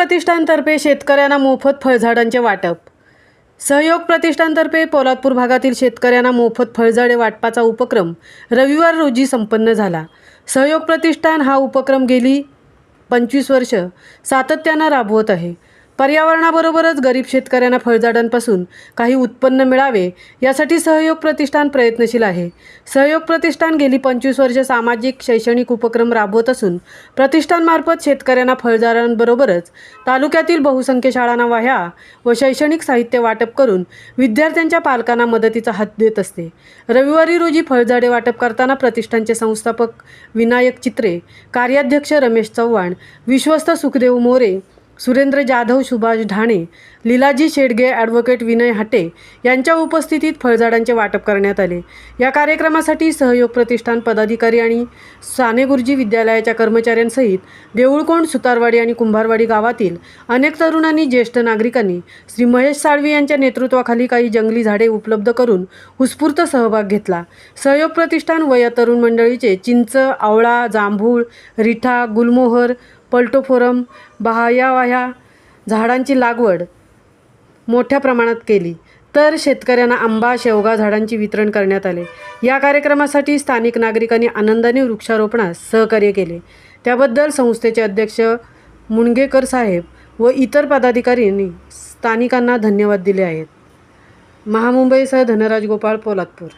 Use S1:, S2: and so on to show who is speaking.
S1: प्रतिष्ठानतर्फे शेतकऱ्यांना मोफत फळझाडांचे वाटप. सहयोग प्रतिष्ठानतर्फे पोलादपूर भागातील शेतकऱ्यांना मोफत फळझाडे वाटपाचा उपक्रम रविवार रोजी संपन्न झाला. सहयोग प्रतिष्ठान हा उपक्रम गेली 25 वर्ष सातत्यानं राबवत आहे. पर्यावरणाबरोबरच गरीब शेतकऱ्यांना फळझाडांपासून काही उत्पन्न मिळावे यासाठी सहयोग प्रतिष्ठान प्रयत्नशील आहे. सहयोग प्रतिष्ठान गेली 25 वर्ष सामाजिक शैक्षणिक उपक्रम राबवत असून प्रतिष्ठानमार्फत शेतकऱ्यांना फळझाडांबरोबरच तालुक्यातील बहुसंख्य शाळांना वह्या व शैक्षणिक साहित्य वाटप करून विद्यार्थ्यांच्या पालकांना मदतीचा हात देत असते. रविवारी रोजी फळझाडे वाटप करताना प्रतिष्ठानचे संस्थापक विनायक चित्रे, कार्याध्यक्ष रमेश चव्हाण, विश्वस्त सुखदेव मोरे, सुरेंद्र जाधव, सुभाष ढाणे, लीलाजी शेडगे, ॲडव्होकेट विनय हाटे यांच्या उपस्थितीत फळझाडांचे वाटप करण्यात आले. या कार्यक्रमासाठी सहयोग प्रतिष्ठान पदाधिकारी आणि साने गुरुजी विद्यालयाच्या कर्मचाऱ्यांसहित देऊळकोंड, सुतारवाडी आणि कुंभारवाडी गावातील अनेक तरुणांनी, ज्येष्ठ नागरिकांनी श्री महेश साळवी यांच्या नेतृत्वाखाली काही जंगली झाडे उपलब्ध करून उत्स्फूर्त सहभाग घेतला. सहयोग प्रतिष्ठान व या तरुण मंडळीचे चिंच, आवळा, जांभूळ, रिठा, गुलमोहर, पल्टोफोरम, बाह्यावाह्या झाडांची लागवड मोठ्या प्रमाणात केली, तर शेतकऱ्यांना आंबा, शेवगा झाडांचे वितरण करण्यात आले. या कार्यक्रमासाठी स्थानिक नागरिकांनी आनंदाने वृक्षारोपणास सहकार्य केले. त्याबद्दल संस्थेचे अध्यक्ष मुणगेकर साहेब व इतर पदाधिकाऱ्यांनी स्थानिकांना धन्यवाद दिले आहेत. महामुंबईसह धनराज गोपाळ, पोलादपूर.